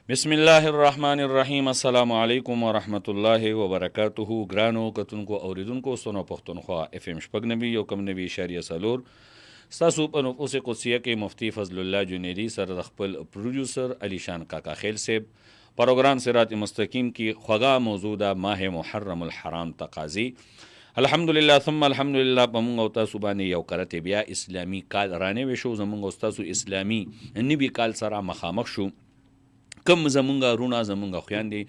بسم الله الرحمن الرحیم. السلام علیکم ورحمت الله وبرکاته. ګرانو کتونکو اوریدونکو سونو پښتونخوا اف ام شپږ نوي یو کم نوي اشاریه څلور ستاسو په نفوس قدسیه کې مفتی فضل الله جنیدی سره د خپل پروډوسر علی شان کاکا خیل صاحب پروګرام صراط مستقیم کې خوږه موضوع ده ماه محرم الحرام تقاضي. الحمدلله ثم الحمدلله په موږ او تاسو باندې یو کرته بیا اسلامي کال رانه وشو. زموږ او تاسو اسلامي نبی کال سره مخامخ شو. کم زمونږه رونه زمونږه خویندې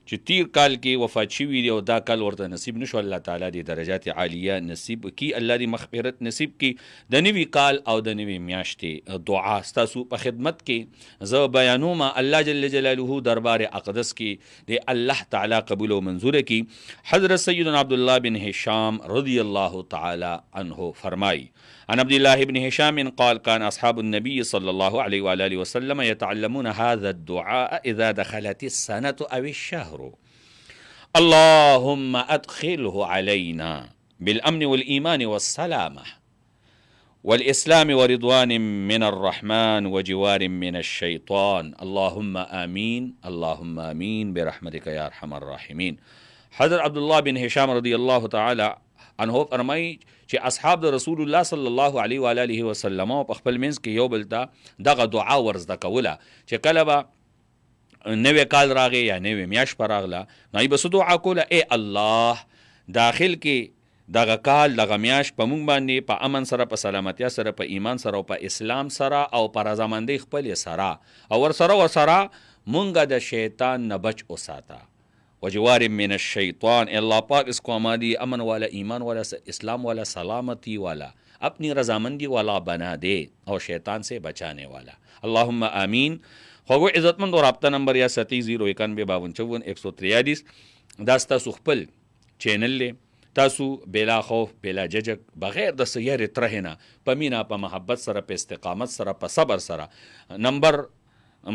چې تیر کال کې وفات شوي دي او دا کال ورته نصیب نشو، الله تعالی دې درجات عالیه نصیب کی، الله دې مغفرت نصیب کی. د نوي کال او د نوي میاشتې دعا ستاسو په خدمت کې زه بیانوم. الله جل جلاله دربار اقدس کې د الله تعالی قبول او منظور کی. حضرت سیدنا عبدالله بن هشام رضی الله تعالی عنه فرمای عن عبد الله بن هشام قال كان أصحاب النبي صلى الله عليه وآله وسلم يتعلمون هذا الدعاء إذا دخلت السنة أو الشهر. اللهم أدخله علينا بالأمن والإيمان والسلامة والإسلام ورضوان من الرحمن وجوار من الشيطان. اللهم آمين اللهم آمين برحمتك يا أرحم الراحمين. حضرت عبد الله بن هشام رضی الله تعالی عنه فرمایي چې اصحاب د رسول الله صلی الله علیه و آله وسلم په خپل منځ کې یو بل ته دغه دعا ورزده کوله چې کله به نوی کال راغی یا نوی میاشت په راغله نو یې به دعا کوله، ای الله داخل کې دغه کال دغه میاشت په مونږ باندې په امن سره، په سلامتیا سره، په ایمان سره او په اسلام سره او په رضامندۍ خپلې سره او ورسره مونږه د شیطان نه بچ وساته. وجوار من الشیطان، اللہ پاک اس کو ہماری امن والا، ایمان والا، اسلام والا، سلامتی والا، اپنی رضامندی والا بنا دے اور شیطان سے بچانے والا. اللہم آمین. خوگو عزت مند اور رابطہ نمبر یا 7091525143 دا ستاسو خپل چینل لے تاسو بلا خوف بلا ججک بغیر د سیر ترهنه په مینا په محبت سره په استقامت سره په صبر سره نمبر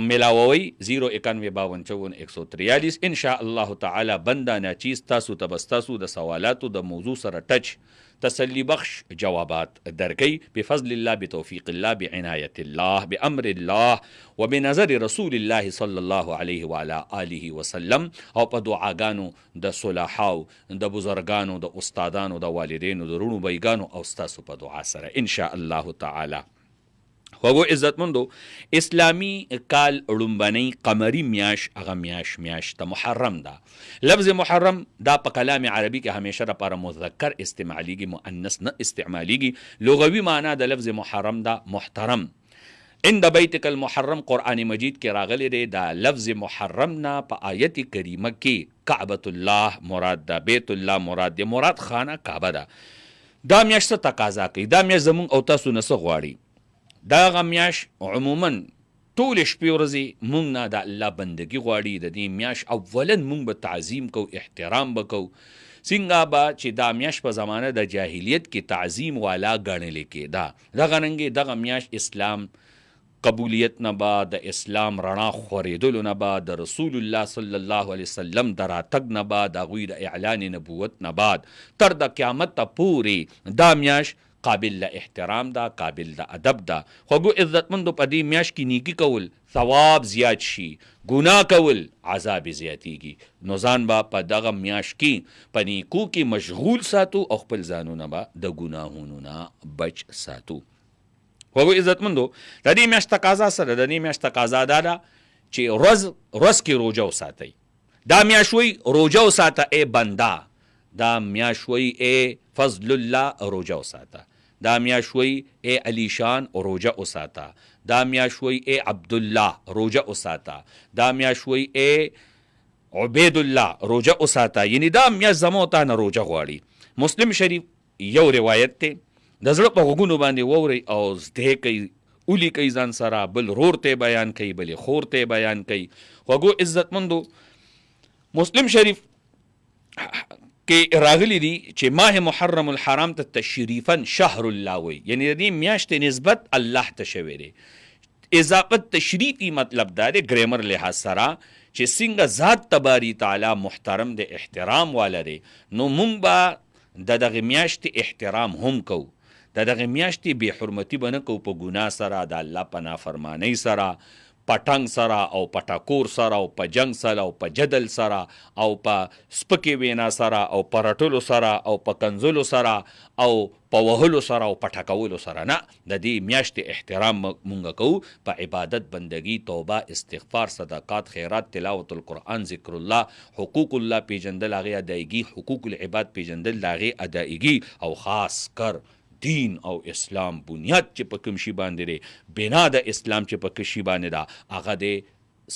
ملاوی 091525143 ان شاء الله تعالی بنده ناچیز تاسو تبستاسو د سوالاتو د موضوع سره ټچ تسلی بخش جوابات درکې بفضل الله بتوفیق الله بعنایت الله بامر الله وبنظر رسول الله صلی الله علیه وعلى آله وسلم او په دعاګانو د صلاحاو د بزرګانو د استادانو د والدینو د رونو بیګانو او تاسو په دعا سره ان شاء الله تعالی. خوږو عزتمندو اسلامی کال ړومبنی قمری میاش هغه میاش ته محرم ده. لفظ محرم دا په کلام عربي کې همیشه لپاره مذکر استعمالیږي، مؤنث نه استعمالیږي. لغوي معنا د لفظ محرم دا محترم. عند بیتک المحرم قرآن مجید کې راغلی دی. دا لفظ محرم نه په آیت کریمه کې کعبۃ الله مراد ده، بیت الله مراد دی، مراد خانه کعبه ده. دا میاش څه تقاضا کوي؟ دا میاش زمونږ او تاسو نه څه غواړي؟ دا غمیاش عموما ټول شپې ورځې مونږ نه د الله بندگی غواړي. د دې میاش اولا مونږ به تعظیم کو، احترام به کو. څنګه به چې دا میاش په زمانه د جاهلیت کې تعظیم والا ګڼل کېده، دغه رنګې دغه میاش اسلام قبولیت نه بعد، د اسلام رڼا خورېدلو نه بعد، د رسول الله صلی الله علیه وسلم د راتګ نه بعد، د هغوی د اعلان نبوت نه بعد تر د قیامت ته پورې دا میاش قابل له احترام ده، قابل د ادب ده. خوږو عزتمندو په دې میاشت کې نیکي کول ثواب زیات شي، ګناه کول عذاب زیاتیږي. نو ځان به په دغه میاشت کې په نیکو کې مشغول ساتو او خپل ځانونه به د ګناهونو نه بچ ساتو. خوږو عزتمندو د دې میاشت تقاضا سره د دې میاشت تقاضا دا ده چې ورځ کې روژه وساتئ. دا میاشت وایي روژه وساته ای بنده، دا میاشت وایي ای فضل الله روژه وساته، دا میاشت وایي ای علیشان روژه وساته، دا میاشت وایي ای عبدالله روژه وساته، دا میاشت وایي ای عبید الله روژه وساته. یعنی دا میاشت زمو ته نه روژه غواړي. مسلم شریف یو روایت دی، د زړه په غوږونو باندې وورئ او زده کوي، اولی کوي ځان سره، بل رور ته بیان کوي، بلې خور ته بیان کوي. خوږو عزتمندو مسلم شریف کې راغلی دی چې ماه محرم الحرام ته تشریفا شهر الله وی، یعنی د دې میاشتې نسبت الله ته شوی دی. اضافت تشریفی مطلب دا دی ګریمر لحاظ سره چې څنګه ذات تباری تعالی محترم دی، احترام والا دی، نو مونږ به د دغه میاشتې احترام هم کوو. د دغه میاشتې بې حرمتي به نه کوو په ګناه سره، د الله په نافرمانۍ سره، پټنګ سره او پټکور سره او په جنگ سره او په جدل سره او په سپکې وینا سره او په رټلو سره او په کنځلو سره او په وهلو سره او په ټکولو سره نه، د دې میاشتې احترام مونږ کوو په عبادت، بندگی، توبه، استغفار، صدقات، خیرات، تلاوت القرآن، ذکر الله، حقوق الله پیژندل، هغې ادایګي، حقوق العباد پیژندل، د هغې ادایګي، او خاص کر دین او اسلام بنیاد چې په کوم شي باندې دی، بنا د اسلام چې په کوم شي باندې ده، هغه دی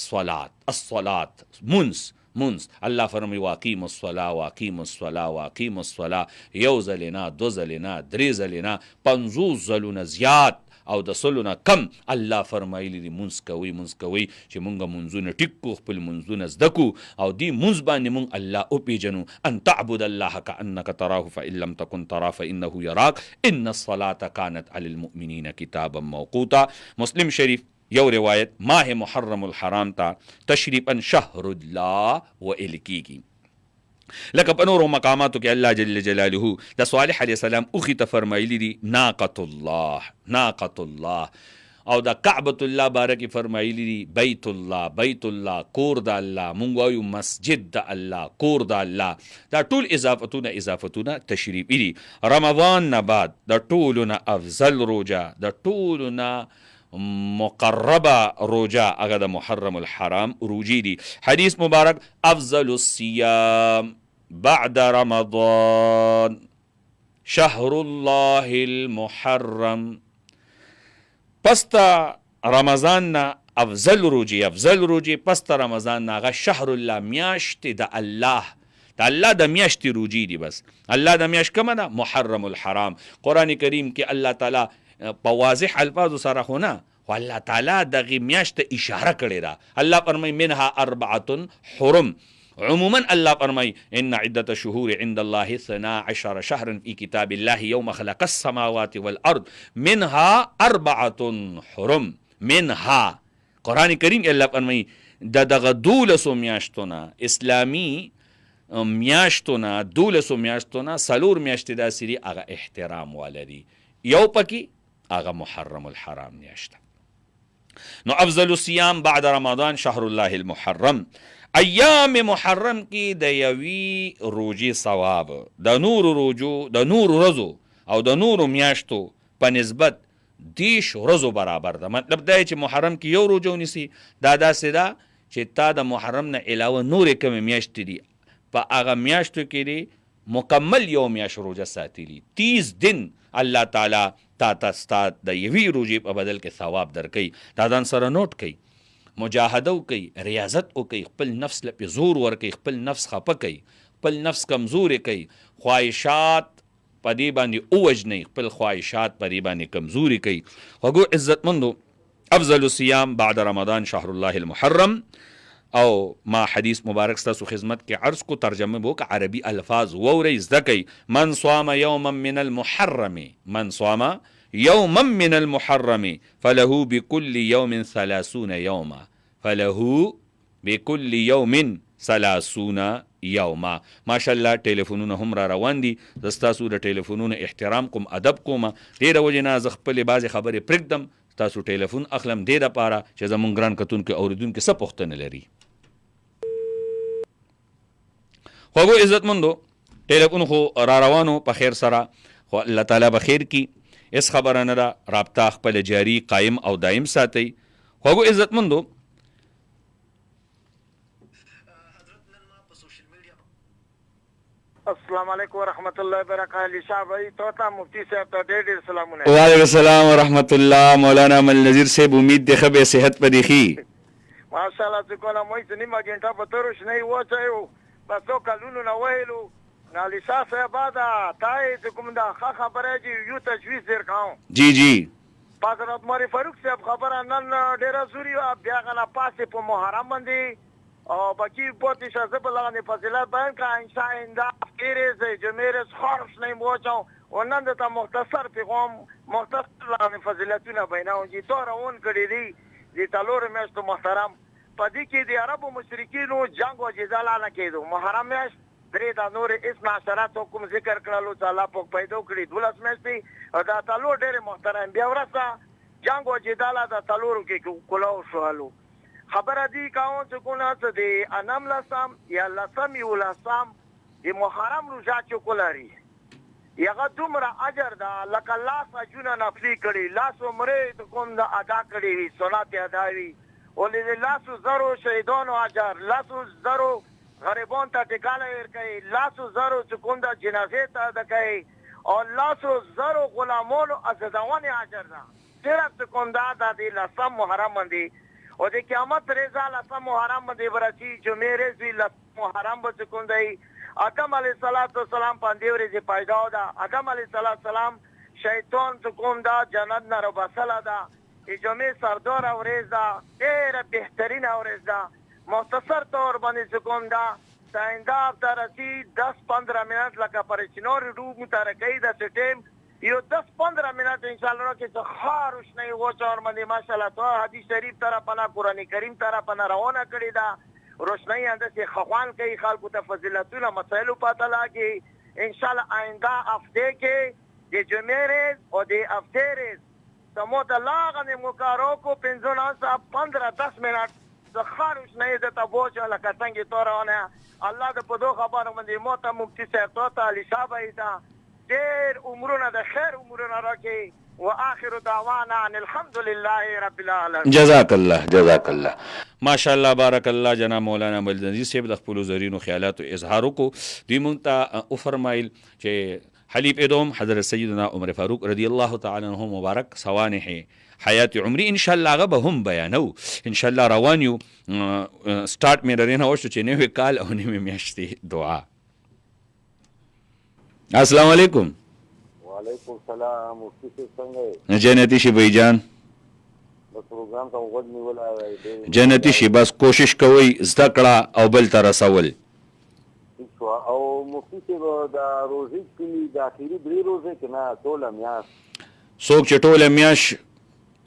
صلات، الصلات، منز. الله فرمي واقیم الصلاة واقیم الصلاة واقیم الصلاة، یو ځلې نه، دو ځلې نه، درې ځلې نه، 50 ځلونه زیات او د سلونه کم الله فرمایلی دي منځ کوئ چې مونږ منځونه ټیک کو، خپل منځونه زده کو او دی منځ باندې مونږ الله وپیژنو. ان تعبد الله كأنك تراه فإن لم تكن تراه فإنه يراك ان الصلاة كانت على المؤمنين كتابا موقوتا. مسلم شریف یو روایت ماه محرم الحرام تا تشریفا شهر الله ویل کیږي، لکه په نورو مقاماتو کې الله جل جلاله د صالح علیه السلام اوخی ته فرمایلی دي ناقة الله، او د کعبة الله باره کې فرمایلی دي بیت الله، کور د الله، مونږ وایو مسجد د الله، کور د الله. دا ټول اضافتونه تشریفي دي. رمضان نه بعد د ټولو نه افضل روجه، د ټولو نه مقربه روجه هغه د محرم الحرام روجی دي. حدیث مبارک افضل الصيام بعد رمضان شهر الله المحرم، پستا رمضان نه افضل روجی پستا رمضان نه هغه شهر الله، میاشت د الله د میاشتې روجی دي. بس الله د میاشت کومه ده؟ محرم الحرام. قرآن کریم کې الله تعالی په واضح الفاظو سره خو نه، خو الله تعالی دغه میاشت اشاره کړې ده. الله فرمایي منها 4 حرم. عموما الله فرمایي ان عدة الشهور عند الله 12 شهرا في كتاب الله يوم خلق السماوات والارض منها 4 حرم. منها قرآن کریم الله فرمایي دغه 12 میاشتونه، اسلامی میاشتونه 12 میاشتونه، 4 میاشتې داسې دي هغه احترام ولري، یو پکې هغه محرم الحرام میاشته. نو افضل الصيام بعد رمضان شهر الله المحرم. ایام محرم کې د یوې روجې ثواب د نورو روجو، د نورو ورځو او د نورو میاشتو په نسبت 10 ورځو برابر ده. مطلب دا چې محرم کې یو روجه ونیسي، دا داسې ده چې تا د محرم نه علاوه نورې کومې میاشتې دي په هغه میاشتو کې دی مکمل یو میاشت روجه ساتلی، 30 دن الله تعالی تا ستا د یوې روجې په بدل کې ثواب درکوي. دا ځان سره نوٹ کوي، مجاهده وکړئ، ریاضت وکړئ، خپل نفس له زور ورکړئ، خپل نفس خفه کوي، خپل نفس کمزوري کوي، خواهشات په دې باندې اوجنئ، خپل خواهشات په دې باندې کمزوري کوي. وګو عزتمندو، افضل الصيام بعد رمضان شهر الله المحرم. او ما حدیث مبارک ستاسو خدمت کې عرض کو، ترجمه بو که عربي الفاظ ووري زده کوي. من صام يوما من المحرم، من صام يوما من المحرم فله بكل يوم 30 يوما، فله بكل يوم 30 یوما. ماشاءالله ټلیفونونه هم را روان دي، زستاسو د ټلیفونونو احترام کوم، ادب کوم. ډېره وجې نه زه خپلې بعضې خبرې پرېږدم، تاسو ټلیفون اخلم دې دپاره چې زمونږ ګران کتونکي اورېدونکي څه پوښتنه لري. خوږو عزتمندو، ټلیفون خو را روانو په خیر سره، خو الله تعالی به خیر کی، اس خبره نه ده، رابطه خپل جاری قایم او دایم ساتئ. خوږو عزتمندو، السلام علیکم ورحمت الله وبرکاته. علی شاه بھائی توتا مفتی صاحب ته ډېر ډېر سلامونه. وعلیکم السلام ورحمت الله. مولانا مل نذیر صاحب، امید دی خبر صحت په دی خي ماشاءالله. څه کوله مې ځنی ما ګنټه په تور شنه وځایو بس تو کلونو نو ویلو. علی شاه صاحب دا تای چې کوم دا خبره چې یو تجویز درکاو. جی حضرت عمر فاروق صاحب خبره نن ډېر زوري بیا غلا پاسه په محرم باندې او باقی بہت شازه بلغانی فضیلت بیان کا انشاء اندا کیرے سے جو میرے خارش نہیں موچاؤں ونن تا مختصر پیغام مختصر لغانی فضیلتونا بیناؤں جی تو روان کری دی تلور میشت محترم پدی کی دی عرب و مشرکینو جنگ و جزالانا کی دو محرم میشت دری دا نور اسم عشرات حکم ذکر کرلو تا اللہ پوک پیدو کری دولس میشتی دا تلور دیر محترم بیا ورسا جنگ و جدال دا تلورو کې کلاو شوالو خبره دی کاون چې کو نه څه دی انم لسم یا لسم یو لسم د محرم روزه چې کولاري یغه دومره اجر دا لکه لاس اجونه نفلی کړي لاس عمره کوم دا ادا کړي وي صلات ادا وي ولې لاس زرو شهیدانو اجر لاس زرو غریبان ته ټکاله ورکړي لاس زرو چې کوم دا جنازې ته ادا کوي او لاس زرو غلامانو ازدواني اجر دا صرف کوم دا د لسم محرم باندې او د قیامت رضا لسم محرم باندې ورچی جمعه رضی لسم محرم باندې کوم دی آدم علیه السلام باندې ورځي پیدا ده آدم علیه السلام شیطان ته کوم دا جنت نه ربسله ده جمعه سردار ورځ ده ډېره بهترینه ورځ ده مختصر طور باندې کوم دا ساینده ترسي 10-15 منټ لکه پرچنور روم ترکې د سټیم یو 10-15 منټ ان شاء الله کې څه خاروش نه و چور باندې ماشاءالله تو حدیث شریف طرف نه قران کریم طرف نه روانه کړی دا روشنائی اندازه خوان کوي خلکو ته فضیلتونه مسایلو پته لاګي ان شاء الله آینده هفته کې د جمعې او د هفته سمو ته لاغه مکارو کو 15-10 منټ د خارج نه د تبوچ لکه څنګه تورونه الله د په دوه خبرو باندې موته مفتی صاحب ته علي صاحب ایدا ډېر عمرونه د خیر عمرونه راکړي واخر دعوانا ان الحمد لله رب العالمین. جزاک الله ماشاء الله بارک الله. جناب مولانا ملدنزی صاحب د خپل زرینو خیالاتو اظهار وکړو. دوی مونږ ته او فرمایل چې حلیف ادوم حضرت سیدنا عمر فاروق رضی الله تعالی عنہ مبارک سوانح حیات عمری ان شاء الله غو هم بیانو ان شاء الله روان یو سٹارټ مې درنه وشو چې نوې کال او نوې میاشتې دعا. السلام علیکم. وعلیکم السلام. مفتی صاحب څنګه جنتی شي بھائی جان؟ د پروګرام ته وګورئ نیول جنتی شي بس کوشش کوي زده کړه او بل ته رسول. او مفتی صاحب د روزي کې د اخیری 3 روزه کې نه ټول میاش څوک چې ټول میاش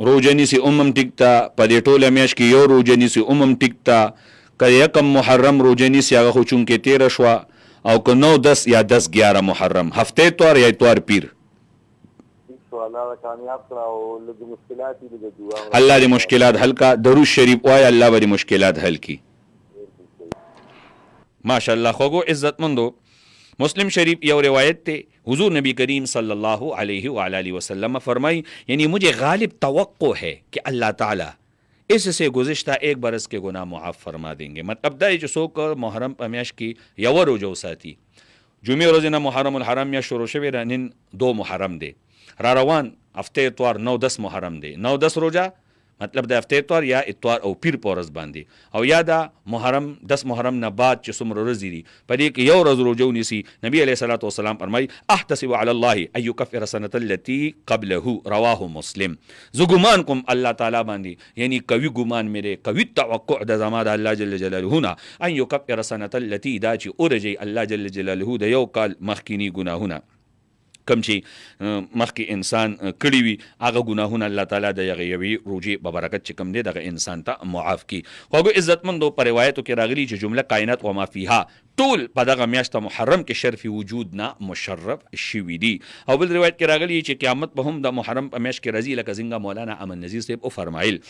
روزنی سي ټیکتا په دې ټول میاش کې یو روزنی سي ټیکتا که یکم محرم روزنی سي هغه خو چونکې 13 شو او که 9-10 یا 10-11 محرم هفته اتوار یا اتوار پیر. الله کامیاب کړه او لږ مشکلات دي د دعا الله دې مشکلات حل کا. درود شریف وای الله به مشکلات حل کی. ماشاءالله خوگو عزت مندو مسلم شریف یو روایت تے حضور نبی کریم صلی اللہ علیہ وآلہ وسلم فرمائی یعنی مجھے غالب توقع ہے کہ اللہ تعالی اس سے گزشتہ 1 برس کے گناہ معاف فرما دیں گے. مطلب دا چې څوک محرم په میاشت کې یو روزه وساتي جمعې ورځ نه محرم الحرام یا شروع شوی را نن 2 محرم دی را روان هفته اتوار 9-10 محرم دی 9-10 روزه مطلب د هفته اتوار یا اتوار او پیر پورز باندې او یا دا محرم 10 محرم نه بعد چې څومره ورځې دي په دې کې یو ورځ روزه ونیسي. نبی علیه الصلاۃ والسلام فرمایي احتسب علی الله ان یکفر السنه التي قبله رواه مسلم. زه ګمان کوم الله تعالی باندې یعنی کوي ګمان مې کوي توقع د زما د الله جل جلاله نه ان یکفر السنه التي دا چې اورجي الله جل جلاله د یو کال مخکینی ګناهونه کم چې مخکې انسان کړي وي هغه ګناهونه الله تعالی د هغې یوې روژې په برکت چې کوم دی دغه انسان ته معاف کړي. خوږو عزتمندو په روایتو کې راغلي چې جمله کائنات و ما فیها ټول په دغه میاشت محرم کې شرف وجود نه مشرف شوي دي. او بل روایت کې راغلي چې قیامت به هم د محرم په میاشت کې راځي لکه څنګه مولانا امن نذیر صاحب وفرمایل.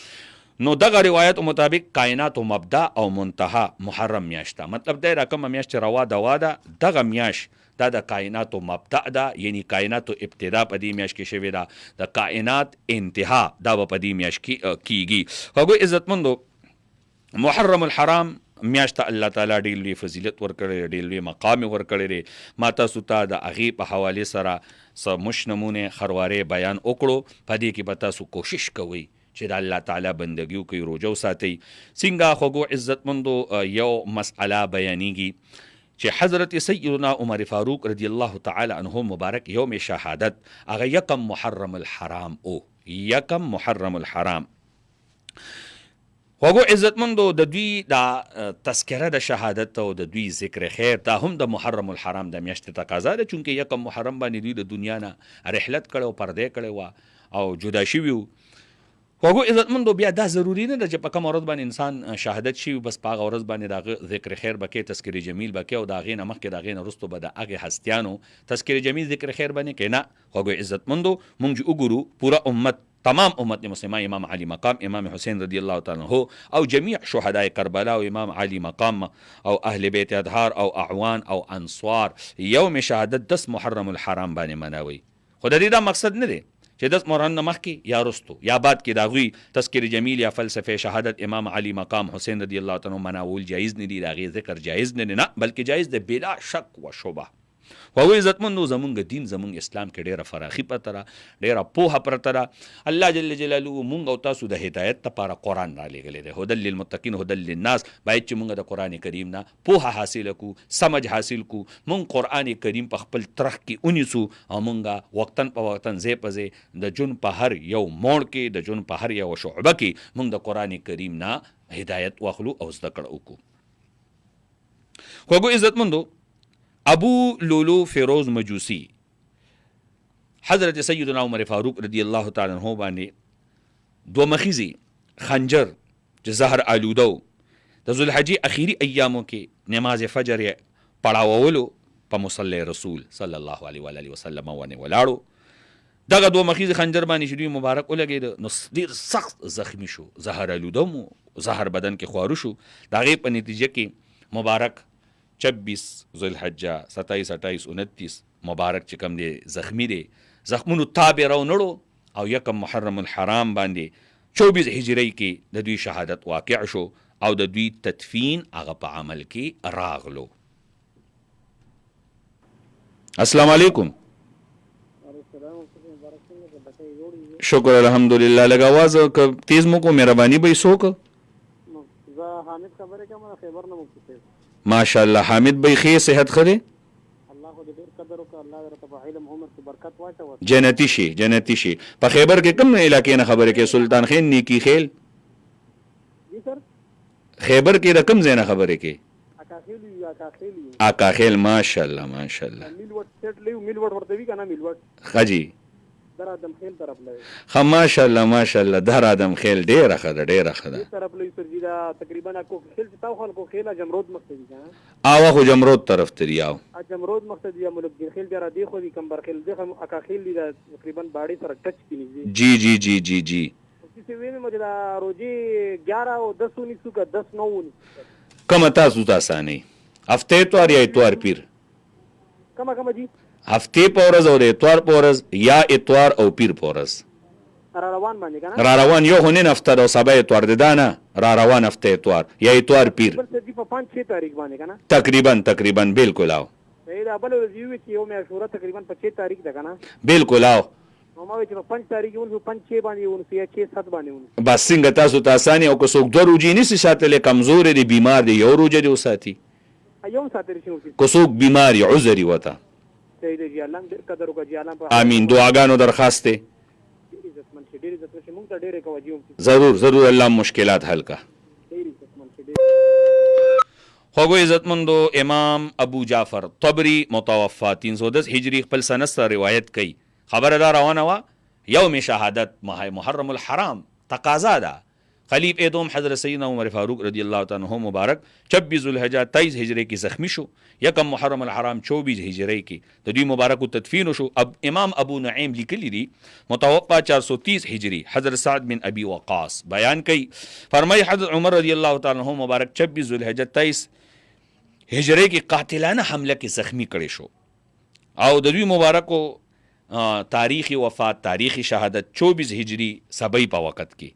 نو دغه روایت مطابق کائنات و مبدا او منتها محرم میاشت مطلب دی رقم میاشت روا دوا ده دغه میاشت دا د کائنات و مبدا ده یعنی کائنات و ابتدا په دې میاشت کې شوی ده د کائنات انتها دا په دې میاشت کې کیږي. هغه عزتمندو محرم الحرام میاشت الله تعالی ډېر لوی فضیلت ورکړی ډېر لوی مقام ورکړی ما تاسو ته د هغې په حوالې سره څه مش نمونې خروارې بیان وکړو. په دې کې به تاسو کوشش کوئ چې د الله تعالی بندګي وکړئ روژه وساتئ. څنګه خوږو عزتمندو یو مسئله بیانیږي چې حضرت سیدنا عمر فاروق رضی الله تعالی عنہ مبارک یوم شهادت هغه یکم محرم الحرام او یکم محرم الحرام. خوږو عزتمندو د دوی د تذکره د شهادت او د دوی ذکر خیر دا هم د محرم الحرام د میاشتې تقاضا ده چونکې یکم محرم باندې دوی د دنیا نه رحلت کړی پردې کړی او جدا شوي وو. خوږو عزتمندو بیا دا ضروري نه ده چې په کومه ورځ باندې انسان شهادت شي بس په هغه ورځ باندې د هغه ذکر خیر به کوي تذکر جمیل به کوي او د هغې نه مخکې د هغې نه وروستو به د هغې هستیانو تذکر جمیل ذکر خیر به نه کوي. نه خوږو عزتمندو مونږ چې وګورو پوره امت تمام امت مسلمه امام علی مقام امام حسین رضی الله تعالی عنہ او جميع شهداء کربلا او امام علی مقام او اهل بیت اطهار او اعوان او انصار یوم شهادت 10 محرم الحرام باندې مناوي. خو د دې دا مقصد نه دی چې 10 محرم مخکې یا رستو یا بعد کې دا غوي تذکر جمیل یا فلسفه شهادت امام علی مقام حسین رضی الله تعالی عنہ مناول جایز نه دی، دا غي ذکر جایز نه نه بلکې جایز دی بلا شک و شبهه. خو عزتمندو زمونږ دین زمونږ اسلام کې ډېره فراخي پرته ده، ډېره پوهه پرته ده. الله جل جلاله مونږ او تاسو د هدایت لپاره قرآن رالیږلی دی، هدل للمتقین هدل للناس. باید چې مونږ د قرآن کریم نه پوهه حاصله کو، سمج حاصل کو. مونږ قرآن کریم په خپل ترخ کې ونیسو او مونږ وقتاً په وقتاً ځای په ځای د جون په هر یو موړ کې، د جون په هر یو شعبه کې مونږ د قرآن کریم نه هدایت واخلو او زده کړه وکړو. خوږو عزتمندو، ابو لولو فیروز مجوسی حضرت سیدنا عمر فاروق رضی الله تعالی عنہ باندې دو مخیزی خنجر چې زهر آلودو د ذوالحجې اخیری ایامو کې نماز فجر پړاوولو په مصلی رسول صلی الله علیه و آله وسلم باندې ولاړو. دغه دو مخیزی خنجر باندې چې دوی مبارک ولګید نو ډېر سخت زخمی شو، زهر آلودو مو زهر بدن کې خوارو شو. د هغې په نتیجه کې مبارک 26 ذوالحجه 27 28 29 مبارک چې کوم دی زخمی دی، زخمونو تابې راونړو او یکم محرم الحرام باندې 24 هجری کې د دوی شهادت واقع شو او د دوی تدفین هغه په عمل کې راغلو. السلام علیکم. شکر الحمدلله. لږ आवाज تیز مو کو، مهرباني به څوک زه حامد خبرې کوم د خیبر نه مو. ماشاءالله حامد بھائی خیر صحت خره الله خو دې ډېر قدر وکړه، الله دې راته په علم عمر کې برکت واچوي. جنتی شي جنتی شي. په خیبر کې کوم علاقې نه خبره کې؟ سلطان خین نیکی خیل جی سر. خیبر کې د کوم ځای نه خبره کې؟ اکاخیل. اکاخیل ماشاءالله ماشاءالله. میلوټ سیټ لیو میلوټ ورته وی کنه میلوټ خجی در ادم خیل طرف لای. خ ماشاءالله ماشاءالله در ادم خیل ډیره خده ډیره خده. دې طرف لای سر جیدا تقریبا کو خیل تاو خان کو خیلا جمرود مقصدی کنه. آوا خو جمرود طرف تریاو. جمرود مقصدی یا ملک دین خیل جرا دی خو دی کمبر خیل دی اکاخیل دی تقریبا باڑی سره ټچ کینی. جی جی جی جی جی. کسی وینه مجھے روزی 11 او 10 19 کا 10 9 کم تاسو تاسو نه هفته اتوار یا اتوار پیر؟ کما جی هفته په ورځ او د اتوار په ورځ یا اتوار او پیر په ورځ را روان باندې کنه. را روان یو هنن هفته او سبا اتوار د دانه را روان هفته اتوار یا اتوار پیر بل څه په 5-6 تاریخ باندې کنه. تقریبا بالکل او دا بل ورځ چې یو مې شورا تقریبا په 6 تاریخ ده کنه. بالکل او نو ما چې په 5 تاریخ ونو 5-6 باندې ونو یا 6-7 باندې ونو بس څنګه تاسو تاسانی او کو څوک دوه روجي نسی ساتلې کمزور دي بیمار دي یو روجه دی وساتي ایوم ساتل شي کو څوک بیمار عذري وته. سید جی الله دې قدر وکړي جی الله امين. دعاګانو درخواست ته عزتمن شي ډېر عزت شي مونږ ته ډېر کوي. ضرور الله مشکلات حل کا. ډېر عزتمن شي. خوږو عزتمندو امام ابو جعفر طبری متوفا 310 هجری خپل سند سره روایت کوي. خبره دا روانه وا یوم شهادت محرم الحرام تقاضا ده. خلیف دوم حضرت سیدنا عمر فاروق رضی الله تعالی عنہ مبارک 26 ذوالحجہ 23 هجری کې زخمی شو. یکم محرم الحرام 24 هجری کې د دوی مبارک تدفین شو. امام ابو نعیم لیکلی دی متوفا 430 هجری حضرت سعد بن ابي وقاص بیان کوي. فرمای حضرت عمر رضی الله تعالی عنہ مبارک 26 ذوالحجہ 23 هجری کې قاتلانه حمله کې زخمی کړي شو او د دوی مبارکو تاریخی وفات تاریخی شهادت 24 هجری سبعی په وخت کې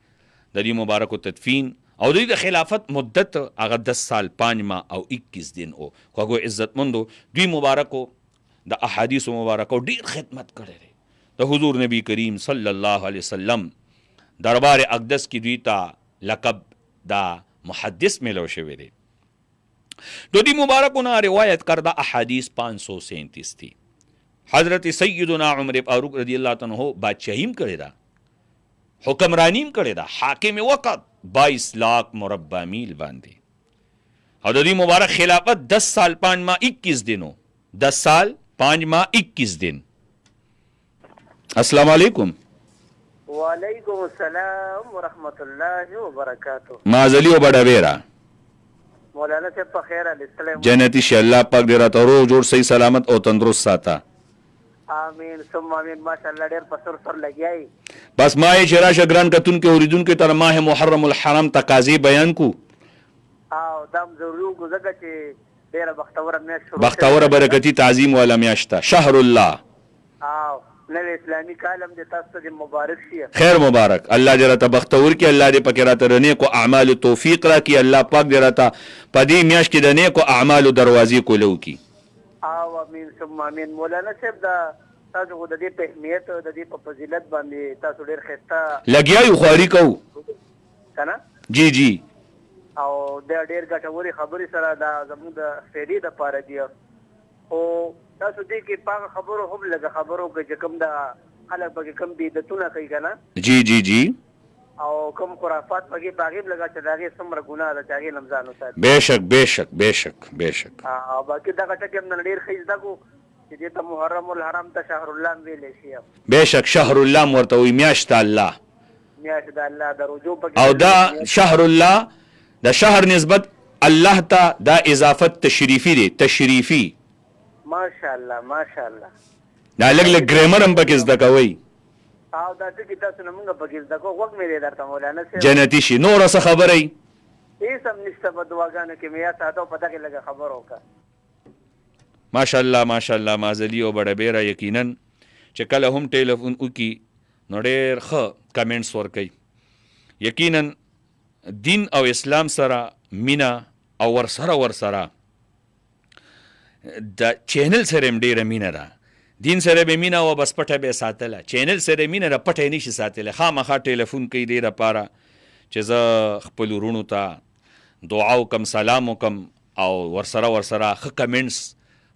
د دې مبارکو تدفین او د خلافت مدت هغه 10 سال 5 ماه او 21 دن او خو عزتمندو دوی مبارکو د احادیث مبارکو ډیر خدمت کړي دي د حضور نبی کریم صلی الله علیه وسلم دربار اقدس کې دوی ته لقب دا محدث ملو شوی دی. د دې مبارکو نه روایت کردا احادیث 537 دي. حضرت سیدنا عمر فاروق رضی الله تعالی عنہ بادشاہیم کړی دا، حکمرانیم کړی دا، حاکم وقت 22 لاکھ مربع میل باندې او د دې مبارک خلافت 10 سال 5 ماہ 21 دنوں 10 سال 5 ماہ 21 دن. السلام علیکم. وعلیکم السلام ورحمۃ اللہ وبرکاتہ. مازلی و بڑا بیرا مولانا صاحب په خیر السلام. جنتی شي الله پاک دې راته روغ جوړ صحیح سلامت او تندرست ساته. امين ثم امين ماشاءالله ډېر په سر لګیای. بس ما یې چې راشه ګران کتونکي اورېدونکو ته ماه محرم الحرام تقاضې بیان کو او دام ضروري وګو ځکه چې ډېره بختوره میاشت شروع بختوره برکتي تعظیم والا میاشت ده شهر الله او نوی اسلامي کال هم د تاسو ته مبارک شي. خیر مبارک الله دې راته بختور کړي الله دې پکې راته د نیکو اعمالو توفیق راکړي الله پاک دې راته په دې میاشت کې د نیکو اعمالو دروازې کولو کړي. او امين ثم امين. مولانا صاحب دا تاسو خو د دې په اهمیت او د دې په فضیلت باندې تاسو ډېر ښه لګیا یو خواري کوو کنه جی جی او د ډېر ګټوري خبرې سره دا زموږ د فېدې د پاره دی او تاسو دې کې پاک خبرو هم لږه خبرو کې چې کوم د خلک پکې کوم بدعتونه کوي کنه جی جی جی او کوم خرافات پکې باغې لګا چې داغه سمره ګناه ده چې هغه لمزانو ساتي. بهشک بهشک بهشک بهشک او باقي دا ټکه هم ډېر ښه زده کو چې دې ته محرم الحرام ته شهر الله ویلې شي. بهشک شهر الله ورته وي میاشت الله میاشت د الله د رجوع پکې او دا شهر الله د شهر نسبت الله ته دا اضافت تشریفي دی تشریفي ماشاءالله ماشاءالله. دا لګ لګ ګرامر هم پکې زده کوي او دا چې تاسو نه موږ پکې زده کو وخت مې درته مولانا صاحب جنتی شي نور څه خبرې هیڅ هم نشته په دعاګانو کې مې یا ساده پته کې لګه خبر وکړه. ماشاءالله ماشاءالله مازلی او بڑا بیره یقینا چې کله هم ټلیفون وکي نو ډېر ښه کمنټس ورکوي. یقینا دین او اسلام سره مینا او ورسره د چینل سره هم ډېره مینه ده. دین سره به مینا او بس پټه به ساتله چینل سره مینه را پټه نشي ساتله. خامخا ټلیفون کوي دې لپاره چې زه خپل ورونو ته دعا وکم سلام وکم او ورسره ښه کمنټس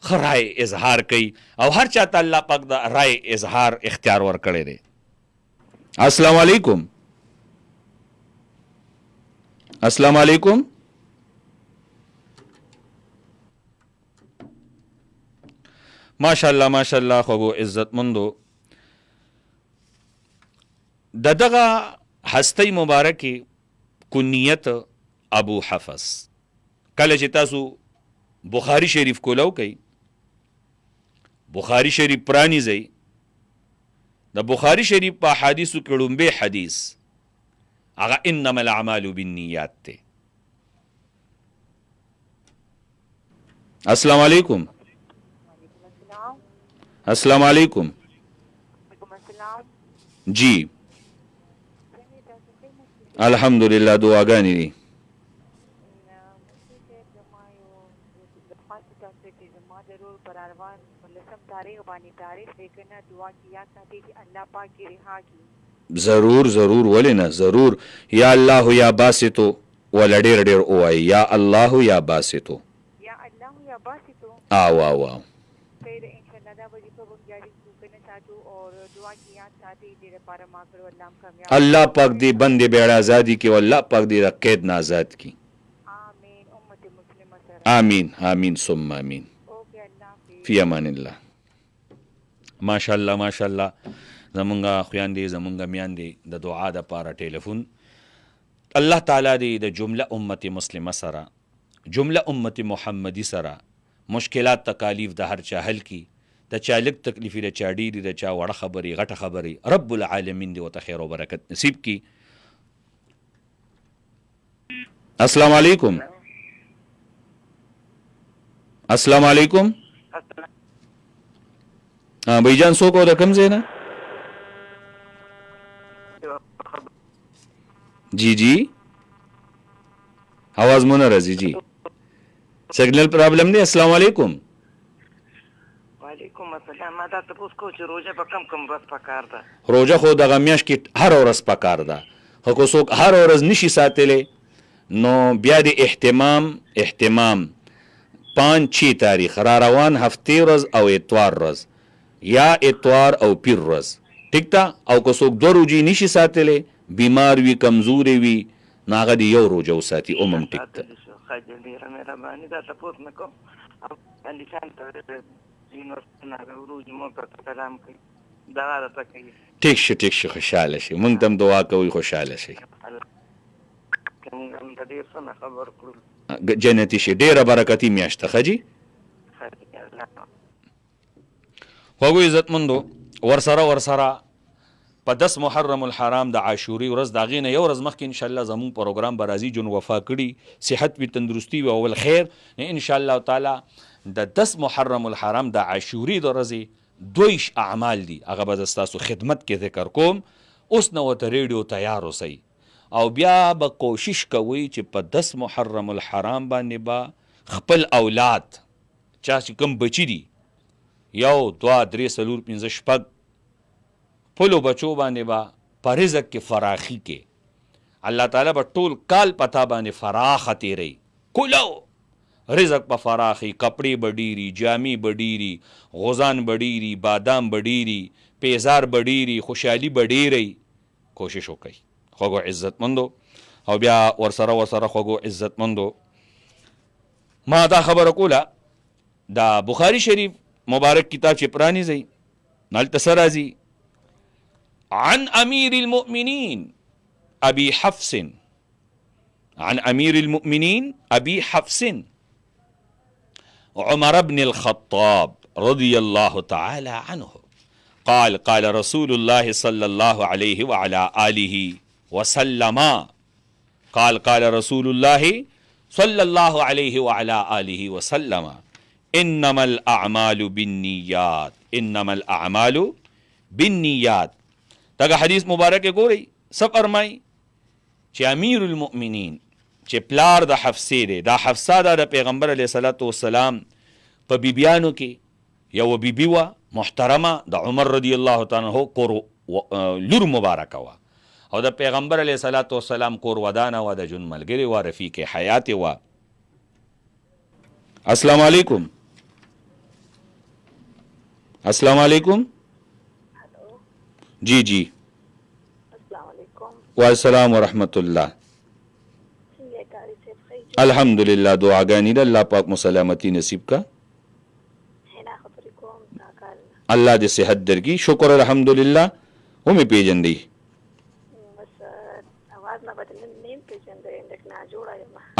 ښه رای اظهار کوي او هر چاته الله پاک د رای اظهار اختیار ورکړی دی. السلام علیکم السلام علیکم ماشاءالله ماشاءالله خوږو عزتمندو د دغه هستی مبارکې کنیت ابو حفص کله چې تاسو بخاری شریف کولو کوي بخاری شریف پرانیزئ د بخاری شریف په حدیثو کې لومبی حدیث هغه انما الاعمال بالنیات دی. السلام علیکم السلام علیکم جی الحمدلله دعاګانې دي. ضرور ضرور ولې نه ضرور یا الله یا باسطو ولا ډېر اوایي یا الله یا باسطو او الله پاک دې بندې بیړه آزادي کې او الله پاک دې د قید نه آزاد کی. آمین آمین ثم آمین فی امان الله. ماشاءالله ماشاءالله زمونږه خویندې زمونږه میاندې د دعا د پاره ټلیفون الله تعالی دې د جمله امت مسلمه سره جمله امت محمدی سره مشکلات تکالیف د هر چا حل کی د چا لږ تکلیفي د چا ډېرې د چا وړه خبرې غټه خبرې رب العالمین دې ورته خیر او برکت نصیب کی. السلام علیکم السلام علیکم بھائی جان څوک او د کوم ځای نه جی جی आवाज مو نه راځي جی سیګنل پرابلم دی. السلام علیکم وعلیکم السلام. ما دا تاسو کو چې روزه په کم ورځ پکار ده. روزه خو دغه میاشت کې هر ورځ پکار ده خو کو څوک هر ورځ نشي ساتلی نو بیا د احتمام 5-6 تاریخ را روان هفته ورځ او اتوار ورځ یا اتوار او پیر ورځ ټیک تا او کو څوک 2 ورځې نشي ساتلی بیمار وي کمزوري وي نو هغه د یو روزه وساتي عموم ټیک تا. ډېره مهرباني دا تاسو نه کوم او انسان ته دینور نه روز مو ته سلام کوي دا راته کوي. ټیک شي خوشاله شي مونږ تم دعا کوي خوشاله شي کوم د دې څخه خبر کړل جنتی شي ډېره برکتی میاشت خجی. خوږو عزتمندو ورسره په 10 محرم الحرام د عاشوري ورځ د هغې نه یو ورځ مخکې انشاءالله زمونږ پروګرام به راځي جون وفا کړي صحت وي تندرستی وي او الخیر انشاءالله تعالی د 10 محرم الحرام د عاشوري د ورځې 2 اعمال دي هغه به ستاسو خدمت کې ذکر کوم. اوس نو ورته ریډیو تیار اوسئ او بیا به کوشش کوئ چې په 10 محرم الحرام باندې به خپل اولاد چا چې کوم بچي دي 1 2 3 4 5 6 پلو بچو باندې با په رزق کې فراخي کې الله تعالی به ټول کال پتا باندې فراخه تیری کولو رزق په فراخي کپڑے بډيري جامي بډيري غوزان بډيري بادام بډيري پیزار بډيري خوشحالي بډيري کوشش وکړئ خوږو عزتمندو. او بیا ورسره خوږو عزتمندو ما دا خبره کوله دا بخاری شریف مبارک کتاب چې پرانیزئ نالته څه راځي عن امیر المؤمنین ابي حفص عن امیر المؤمنین ابي حفص عمر بن الخطاب رضي الله تعالى عنه قال قال رسول الله صلى الله عليه وعلى آله وسلم قال قال رسول الله صلى الله عليه وعلى آله وسلم انما الاعمال بالنیات انما الاعمال بالنیات. دغه حدیث مبارک ګورئ څه فرمایي چې امیر المؤمنین چې پلار د حفصې دی دا حفصه د پیغمبر علیه الصلاۃ والسلام په بیبیانو کې یو بیبي وه محترمه د عمر رضی الله تعالی عنہ کور لور مبارکه وه او د پیغمبر علیه الصلاۃ والسلام کور ودانه وه د ژوند ملګرې وه رفیق حیات وه. السلام علیکم السلام علیکم جی السلام علیکم والسلام ورحمت الله. الحمدلله دعاګانې د الله پاک مسلامتی نصیب کا الله دې صحت درکړي شکر الحمدلله ومې پیژندې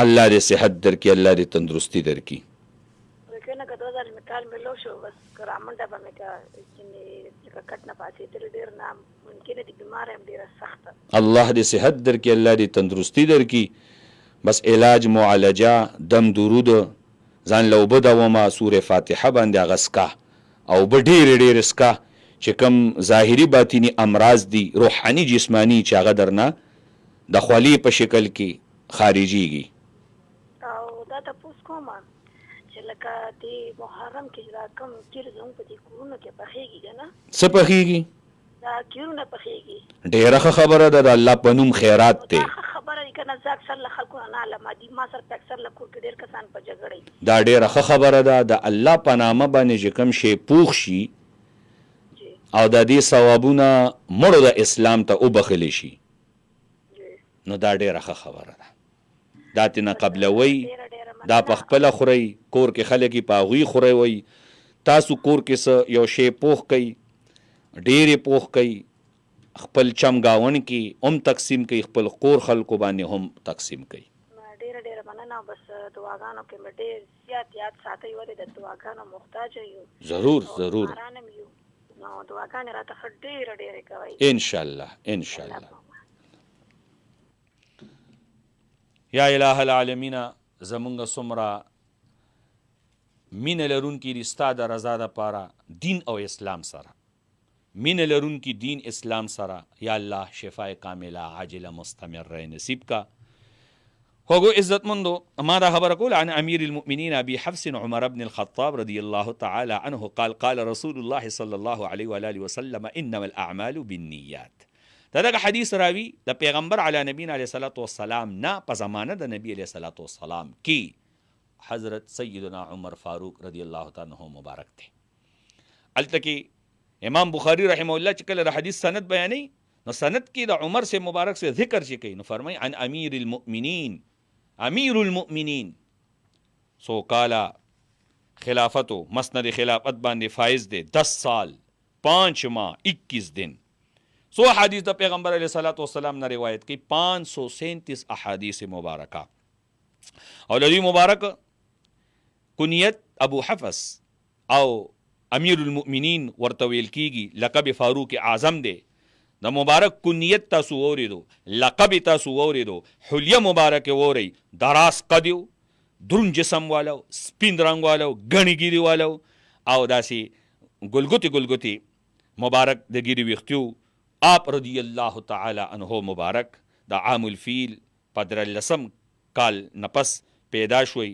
الله دې صحت درکړي الله دې تندرستی درکړي الله دې صحت درکړي الله دې تندرستی درکړي بس علاج معالجه دم درود ځان له اوبه دومه سوره فاتحه باندې اغسکا او به ډېر اسکا چې کوم ظاهري باطینی امراض دي روحاني جسمانی چې هغه درنه د خولي په شکل کې خارجيږي. او دا تاسو کومه چې لکه د محرم کې دا کم کیر زموږ په دې کورونو کې پخېږي نه څه پخېږي دا کیرونه پخېږي ډېره خبره ده د الله په نوم خیرات ته خبره کنه ځکه اکثر خلکو نه علامه دي ما سره اکثر لکور کې ډېر کسان په جګړې دا ډېره خبره ده د الله په نامه باندې چې کوم شی پوښ شي او د دې ثوابونه مړو د اسلام ته وبخلی شي نو دا ډېره خبره ده دا تینا قبلوي دا په خپل خوري کور کې خلک په غوي خوري وي تاسو کور کې یو شی پوښ کوي ډېرې پوښ کوي خپل چمګاون کې هم تقسیم کوي خپل کور خلکو باندې هم تقسیم کوي. ډېر مننه بس دعاګانو کې مې ډېر زیات یاد ساتي ولې د دعاګانو محتاج یو ضرور نو دعاګانې راته ډېر کوي ان شاء الله یا الہ العالمین زمونږ څومره مینه لرونکي دي ستا د رضا دپاره دین او اسلام سره مینه لرونکي دین اسلام سره یا الله شفای کامله عاجله مستمره نصیب کا. خوږو عزتمندو ما دا خبره کوله عن امیر المؤمنین ابي حفص عمر بن الخطاب رضی الله تعالی عنه قال قال رسول الله صلی الله علیه و آله وسلم انما الاعمال بالنیات. دغه حدیث راوی د پیغمبر علی نبینا علیه الصلاۃ والسلام نه په زمانه د نبی علیه الصلاۃ والسلام کې حضرت سیدنا عمر فاروق رضی الله تعالی عنہ مبارک ته. الته کې امام بخاری رحمه الله چې کله حدیث سند بیانې نو سند کې د عمر سے مبارک سے ذکر شي کوي نو فرمای عن امیر المؤمنین سو کالا خلافتو مسند خلافت باندې فائز دے 10 سال 5 ماہ 21 دن. سو حدیث د پیغمبر علیہ الصلوۃ والسلام نے روایت کی 537 احادیث مبارکہ اور لدی مبارک کنیت ابو حفص او امیر المؤمنین ورته ویل کیږي، لقب فاروق اعظم دی. د مبارک کنیت تاسو اوریدو، لقب تاسو اوریدو، حلیه مبارک وری، دراس قدیو، درون جسم والو، سپین رنگ والو، غنی ګیری والو، او داسې ګلګوتی مبارک د ګیری ویختیو. آپ رضی الله تعالی عنہ مبارک د عام الفیل په 13 کال نپس پیدا شوی.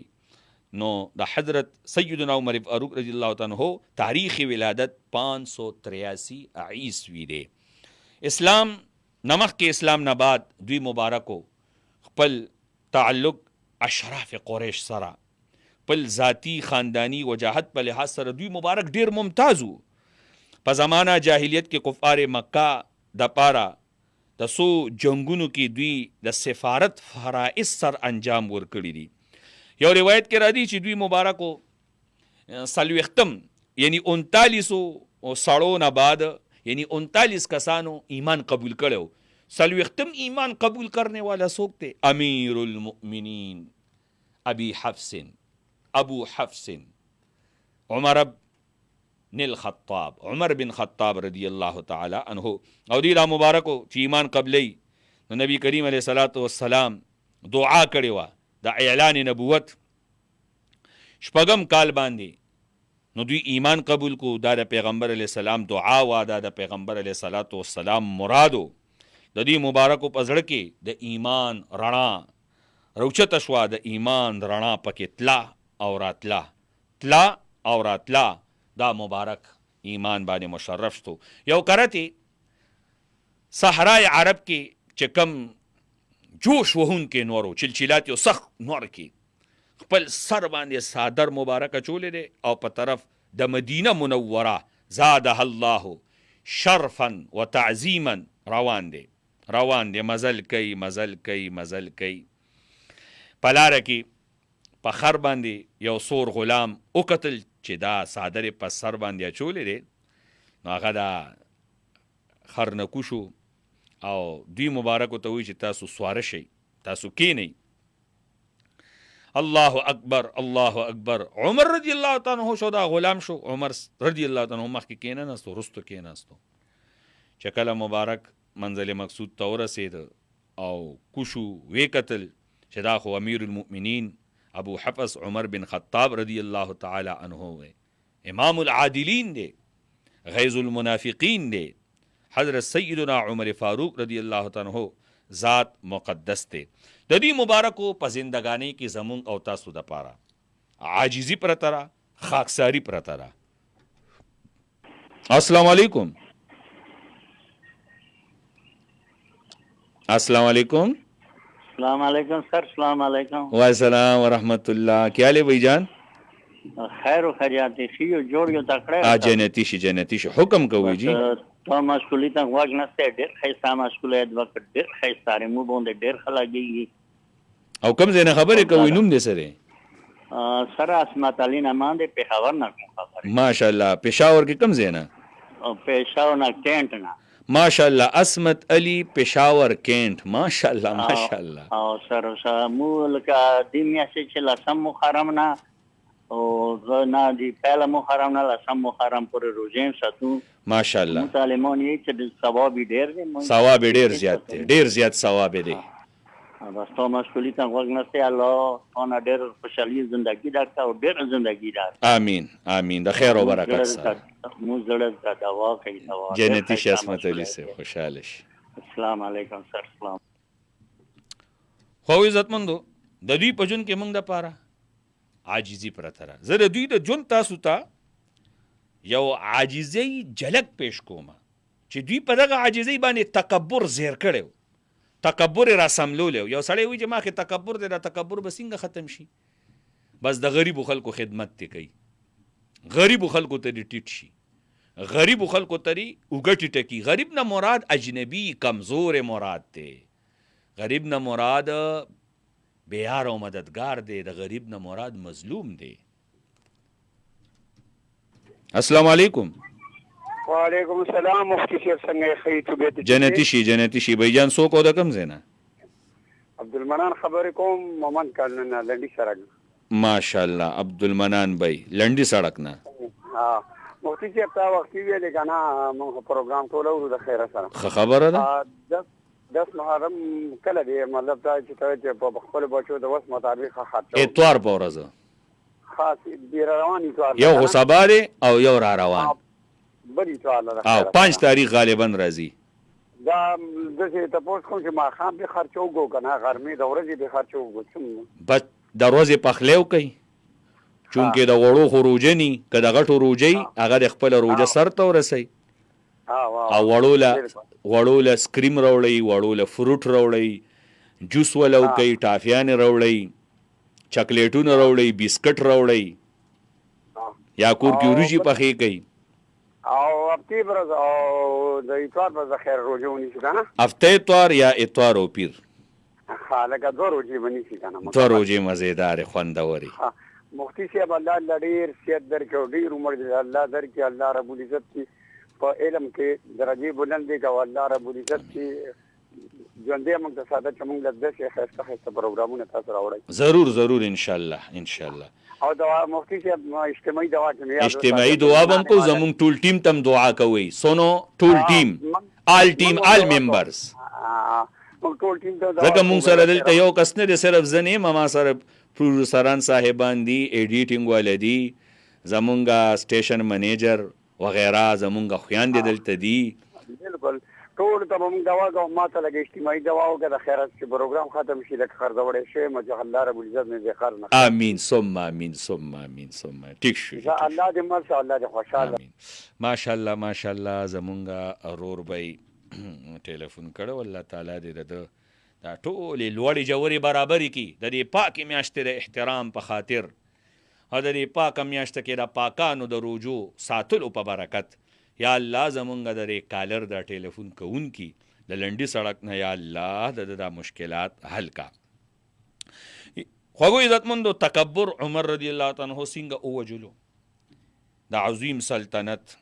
نو د حضرت سیدنا عمر فاروق رضی الله تعالی عنہ تاریخ ولادت 583 عیسوی دی. اسلام نمخ کې اسلام نه بعد دوی مبارکو خپل تعلق اشراف قریش سره، خپل ذاتی خاندانی وجاهت په لحاظ سره دوی مبارک ډیر ممتاز وو. په زمانہ جاهلیت کې کفار مکه د پاره د سو جنگونو کې دوی د سفارت فرائض سر انجام ورکړي دي. یو روایت کې راځي چې دوی مبارکو 40 یعنی 39 سړو نه بعد یعنی 39 کسانو ایمان قبول کړو. 40 ایمان قبول کرنے والا څوک دی؟ امیر المؤمنین ابو حفص عمر بن الخطاب، عمر بن خطاب رضی الله تعالی عنہ. او دی لا مبارکو چې ایمان قبلی نو نبی کریم علیه الصلاۃ والسلام دعا کړې وه د اعلان نبوت. شپږم کال باندې نو دوی ایمان قبول کو. دا د پیغمبر علیه السلام دعا وا، دا د پیغمبر علیه الصلاۃ والسلام مرادو. د دې مبارکو په زړه کې د ایمان رڼا روچته شوه، د ایمان رڼا پکې تلا او راتلا. دا مبارک ایمان باندې مشرف شو. یو کرتی صحرای عرب کې چې کم جوش وهون کې نورو چلچلات یو سخت نور کې خپل سر باندې صادر مبارک چولې دی او په طرف د مدینه منوره زادها الله شرفا و تعظیما روان دی مزل کوي. په لاره کې په خر باندې یو سور غلام وکتل چې دا صادر په سر باندې چولې دی. نو هغه دا خر نه کوشو او دوی مبارکو ته وایي چې تاسو سواره شئ، تاسو کینئ. الله اکبر. عمر رضی الله تعالی عنہ شو، دا غلام شو. عمر رضی الله تعالی عنہ مخکې کېناستو، رستو کېناستو. چې کله مبارک منزل مقصود ته ورسېد او کوشو وې کتل چې دا خو امیر المؤمنین ابو حفص عمر بن خطاب رضی الله تعالی عنہ وی، امام العادلین دی، غیظ المنافقین دی. حضرت سیدنا عمر فاروق رضی الله تعالی عنہ ذات مقدس دی. د دې مبارکو په زندگانی کې زمون او تاسو د پاره عاجزی پرته را، خاکساری پرته را. السلام علیکم. السلام علیکم سر. السلام علیکم. والسلام ورحمت اللہ. کیا لے بھائی جان؟ خیر و خیریاتی شی جوړ یو تکړه جنتی شي حکم کوي جی. تو مشکلی ته واګ نسته ډېر خیسه مشکله د وخت ډېر خیسه مو باندې ډېر خلاګي. او کوم ځای نه خبرې کوي؟ نوم دې سره سره اسمت علی نه باندې پېښور نه خبره. ماشاءالله. پېښور کې کوم ځای نه؟ پېښور نه کینټ نه. ماشاءالله. اسمت علی پېښور کینټ. ماشاءالله. او سره مو لکه د میاشتې چې لسم محرم نه او نه دی پهله محرم نه لسم محرم پورې روزې ساتو. ماشاءالله. متعلمان یې چې د ثواب ډېر دی. ثواب ډېر زیات دی، ډېر زیات ثواب دی. بس تو مشکلی ته وګ نسته الله انا ډېر خوشالي ژوندۍ درته او ډېر ژوندۍ دار. آمین. د خیر او برکت سره مو زړه د دوا کوي. جنتی شي اسمت علی سے خوشاله شي. السلام علیکم سر. السلام. خو عزتمندو د دوی په جون کې موږ د پاره عاجزی پرته را. زه د دوی د جون تاسو ته یو عاجزی جلک پیش کوم چې دوی په دغه عاجزی باندې تکبر زیر کړو، تکبر را سملولیو. یو سړی وي چې ما کې تکبر دی، دا تکبر به څنګه ختم شي؟ بس د غریبو خلکو خدمت دی کوي، غریبو خلکو ته دی ټیټ شي، غریبو خلکو ته دی اوږه ټیټه کی. غریب نه مراد اجنبي کمزور مراد دی، غریب نه مراد بیار او مددگار دی، د غریب نه مراد مظلوم دی. السلام علیکم. وعلیکم السلام. مفتی صاحب څنګه خیتو به جنتی شي بھائی جان. سو کو د کم زینا عبدالمنان خبرې کوم مومن کارنه لنډی سړک. ماشاءالله. عبدالمنان بھائی لنډی سړک نه. ها مفتی مفتي صاحب ته وختي ویلې که نه موږ پروګرام ټول اورو د خیره سره ښه خبره ده 10 محرم کله دی مطلب دا چې په خپل بچو د وس مطابق خاطر اتوار په ورځ خاص ډیر روان اتوار یو خو سبا دی او یو را روان بل اتوار ده او 5 تاریخ غالبا راځي دا دغه تاسو کوم چې ما خام به خرچو وګو کنه غرمې د ورځې به خرچو وګو څنګه بس د ورځې پخلیو کوي چونکه د وړو خروجنی که د غټو روجي هغه د خپل روجه سر ته ورسي او وړو له سکریم راوړی وړو له فروټ راوړی جوس ولو کوي ټافیان راوړی چاکلیټونه راوړی بسکټ راوړی یا کور کې وریجې پخې کوي او هفته برز او د اتوار برز خیر روجه ونیسي کنه هفته اتوار یا اتوار او پیر لکه دو روجې ونیسي کنه دو روجې مزیدار خوندوري مفتی صاحب الله ډېر صحت درکړي ډېر عمر دې الله درکړي الله رب العزت کې په علم کې درجه بلند دي او الله رب العزت کې ژوندې موږ ته ساده چې موږ له دې خسته پروګرامونه تاسو راوړی ضرور ان شاء الله او دوا مفتی صاحب اجتماعي دوا چې اجتماعي دعا هم کو زموږ ټول ټیم تم دعا کوي سونو ټول ټیم آل ممبرز موږ ټول ټیم ته زکه موږ سره دلته یو کس نه صرف زنه ما سره پروډوسران صاحبان دي ایډیټینګ ولدي زمونږه سټیشن منیجر وغیرہ زمونږه خویان دي دلته دي بالکل ټول ته موږ دوا کوو ما ته لګ اجتماعي دوا او د خیرات چې پروګرام ختم شي لکه خرڅ وړي شي مجه الله رب العزت نه ذکر نه امين ثم ټیک شو الله دې ماشاء الله دې خوشاله ماشاءالله زمونږه اورور بای ټلیفون کړو الله تعالی دې دا ټول لوړې جوړې برابرې کی د دې پاکي میاشتې د احترام په خاطر او د دې پاکه میاشته کې د پاکانو د روجو ساتلو په برکت یا الله زمونږ د کالر د ټلیفون کوونکي د لنډي سړک نه یا الله د مشکلات حل کا خوږو عزتمندو تکبر عمر رضی الله تعالی عنہ څنګه اوجلو د عظیم سلطنت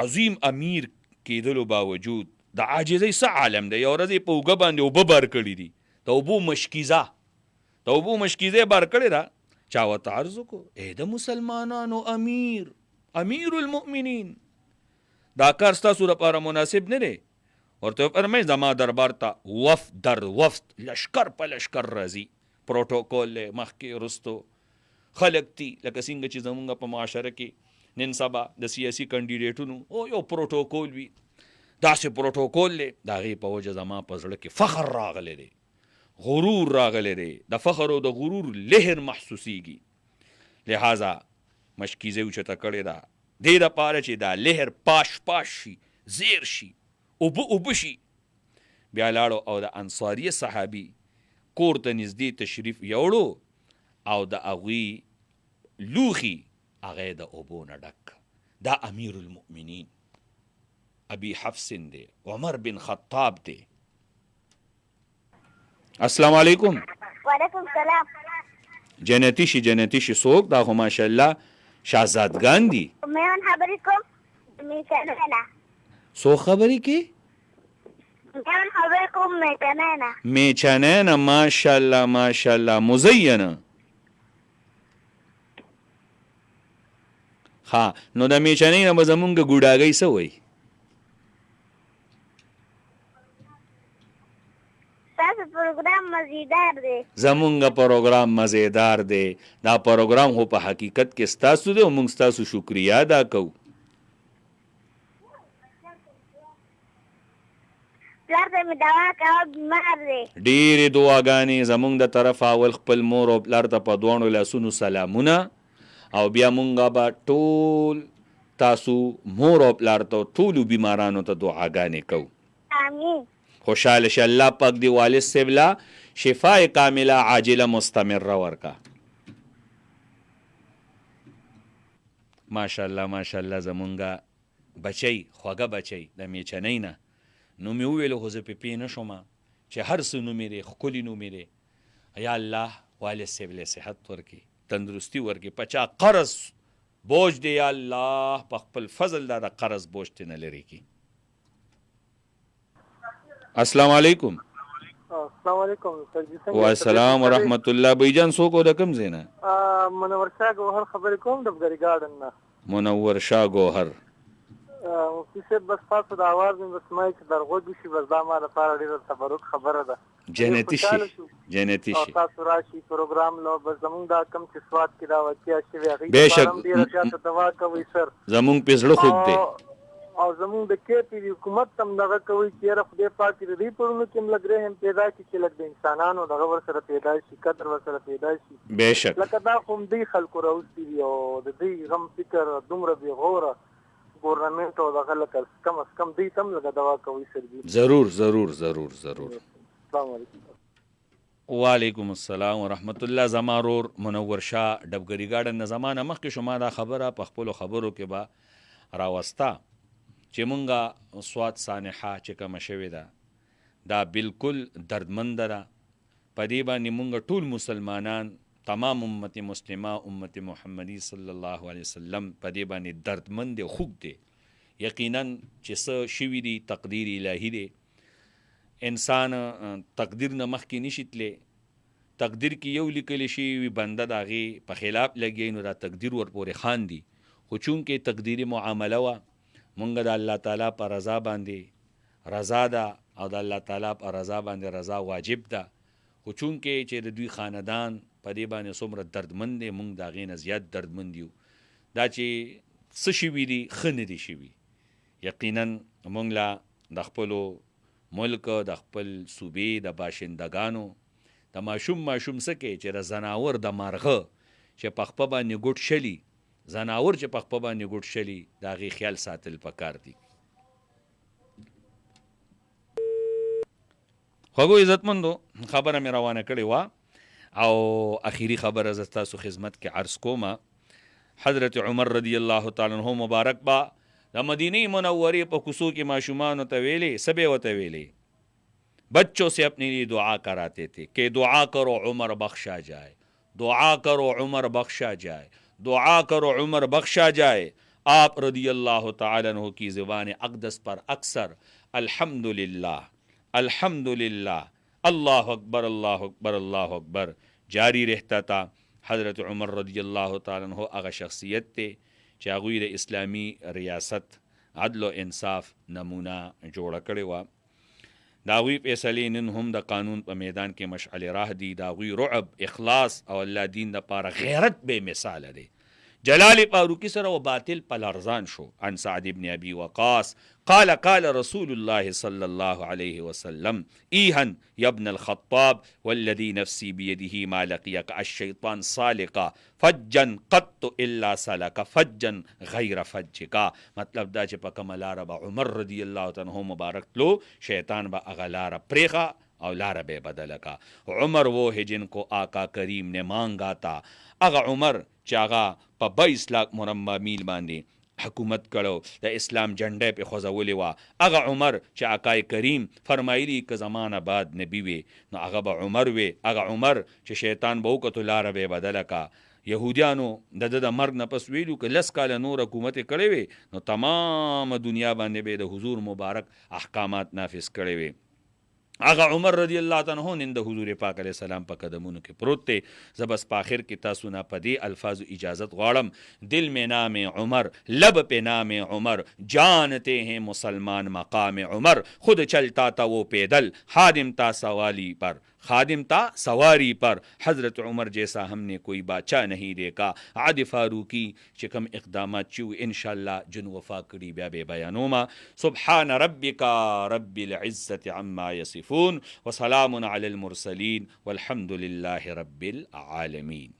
عظیم امیر کېدلو باوجود د عاجزۍ څه عالم دی یو ورځ په اوږه باندې اوبه بار کړي دي د اوبو مشکیزه بار کړې ده چا ورته عرض وکړو ای د مسلمانانو امیر المؤمنین دا کار ستاسو لپاره مناسب نه دی ورته فرمایي زما دربار ته وفد در وفد لشکر په لشکر راځي پروتوکول مخکې رستو خلک دي لکه څنګه چې زمونږ په معاشره کې نن سبا د سیاسي کینډیډیټونو او یو پروتوکول وي داسې پروتوکول دی د هغې په وجه زما په زړه کې فخر راغلی دی غرور راغلی دی د فخر او د غرور لهر محسوسیږي لہذا مشکیزه اوچته کړې ده دې دپاره چې دا لهر پاش شي زیر شي اوبه شي بیا لاړو او د انصاري صحابي کور ته نږدې تشریف یوړو او د هغوی لوښي هغه د اوبو نه ډک دا امیر المؤمنین ابي حفص دی عمر بن خطاب دی السلام علیکم وعلیکم السلام جنتی شي څوک دا خو ماشاءالله شهزادګان دي میون خبرې کوم میچنینا سو خبرې کې میون خبرې کوم میچنینا ماشاءالله مزینه ها نو د میچنینا به زمونږ ګوډاګۍ څه وایي پروګرام مزیدار دی زمونږ پروګرام مزیدار دی دا پروګرام خو په حقیقت کې ستاسو دی او موږ ستاسو شکریا ادا کوو پلار ته مې دوا کوه بیمار دی ډېرې دعاګانې زمونږ د طرفه اول خپل مور او پلار ته په دواړو لاسونو سلامونه او بیا مونږ به ټول تاسو مور او پلار ته ټولو بیمارانو ته دعاګانې کوو امین خوشحال شه الله پاک دی والد سبلا شفاء کامله عاجله مستمره ورکا ماشاءالله زمونږه بچی خوږه بچی د میچنۍ نه نو مې وویلو خو زه پې نه شوم چې هر څه نومې دی ښکلي نومې دی یا الله والد صاحب له صحت ورکړي تندرستی ورکړي په چا قرض بوج دی یا الله په خپل فضل دا د قرض بوج ته نه لرې کړي السلام علیکم السلام علیکم والسلام ورحمت الله بھائی جان څوک د کوم ځای نه منور شاه ګوهر خبرې کوم د بګری ګارډن نه منور شاه ګوهر. مفتي صاحب بس تاسو د اواز مې بس ما چې درغوږي شي بس دا ما لپاره ډېره تبرک خبره ده. جنتي شي او تاسو راشي پروګرام لو بس زمونږ دا کم چې سواد کې دا واقعیا شوي هغې بېشک ډېره زیاته دوا کوئ سر. زمونږ پې زړه خوږ دی او زمونږ د KPV حکومت هم دغه کوي چې یاره خدای پاک د دې پړونو کې هم لږ رحم پیدا کړي چې لږ د انسانانو دغه ورسره پیدا شي، قدر ورسره پیدا شي. بېشک لکه دا خو همدې خلکو راوستي دي او د دوی غم فکر دومره بېغوره ګورنمنټ او دغه لکه کم از کم دوی ته هم لږه دوا کوي سرګي. ضرور. السلام علیکم. وعلیکم السلام ورحمت الله. زما رور منور شاه ډبګري ګارډن نه زمانه مخکې شما دا خبره په خپلو خبرو کې به راوسته چې مونږه سواد سانحه چې کومه شوې ده دا بالکل دردمنده ده. په دې باندې مونږ ټول مسلمانان تمام امت مسلمه امت محمدي صلی الله علیه وسلم په دې باندې دردمند دی، خوږ دی. یقینا چې څه شوي دي تقدیر الهي دی. انسان تقدیر نه مخکې نشي تللی. تقدیر کې یو لیکلی شي وي بنده د هغې په خلاف لګي نو دا تقدیر ورپورې خاندي. خو چونکې تقدیري معامله وه مونږ د الله تعالی په رضا باندې رضا ده او د الله تعالی په رضا باندې رضا واجب ده. خو چونکې چې د دوی خاندان په دې باندې څومره دردمند دی مونږ د هغې نه زیات دردمند یو. دا چې څه شوي دي ښه نه دي شوي. یقینا مونږ له د خپلو ملک د خپل صوبې د باشندگانو د ماشوم څه کې چې د زناور د مارغه چې په خپه باندې ګوټ شلي زناور چې په خپه باندې ګوټ شلي د هغې خیال ساتل پکار دي. خوږو عزتمندو خبره مې روانه کړې وه او اخیری خبره زه ستاسو خدمت کې عرض کومه. حضرت عمر رضی الله تعالی عنہ مبارک با د مدینه منورې په کوڅو کې ماشومانو ته ویلې څه به ورته ویلې بچوں سے اپنے لیے دعا کراتے تھے کہ دعا کرو عمر بخشا جائے، دعا کرو عمر بخشا جائے، دعا کرو عمر بخشا جائے. آپ رضی اللہ تعالی عنہ کی زبان اقدس پر اکثر الحمدللہ الحمدللہ اللہ اکبر اللہ اکبر اللہ اکبر جاری رہتا تھا. حضرت عمر رضی اللہ تعالی عنہ هغه شخصیت ته چې هغوی د اسلامي ریاست عدل و انصاف نمونه جوړه کړې وه. د هغوی فیصلې نن هم د قانون په میدان کې مشعل راه دي. د هغوی رعب اخلاص او الله دین دپاره غیرت بې مثاله دی. جلال فاروقی سره و باطل په لرزان شو. عن سعد بن ابي وقاص قال قال رسول الله صلى الله عليه وسلم ايها يا ابن الخطاب والذي نفسي بيده ما لقيك الشيطان سالقا فجا قط الا سلك فجا غير فجك. مطلب دا چې په کومه لاره به عمر رضی الله عنه مبارک تلو شیطان به هغه لاره پرېښه او لاره به بدله کا. عمر وہ ہے جن کو آقا کریم نے مانگا تھا. اغا عمر چې هغه په 22 لاک مربع میل باندې حکومت کړو د اسلام جنډه په خوځولې وه. هغه عمر چې آقای کریم فرمایلی که زمانه بعد نبی وي نو هغه به عمر وي. هغه عمر چې شیطان به وکتو لاره به بدله کا. یهودیانو د مرګ نه پس ویلو که 10 کاله نور حکومت یې کړی وي نو تمام دنیا باندې به د حضور مبارک احکامات نافذ کړی وي. هغه عمر رضی الله تعالی عنہ نن د حضور پاک علیه السلام په قدمونو کې پروت دی. زه بس په آخر کې تاسو نه په دې الفاظو اجازت غواړم. دل میں نام عمر لب پہ نام عمر جانتے ہیں مسلمان مقام عمر خود چلتا تھا وہ پیدل خادم تا سواری پر حضرت عمر جیسا ہم نے کوئی بادشاہ نہیں دیکھا. عاد فاروقی چې کوم اقدامات چې انشاءاللہ جن وفا کړي بیا به بیانوما. سبحان ربک رب العزة عما یصفون وسلام علی المرسلین والحمد لله رب العالمین.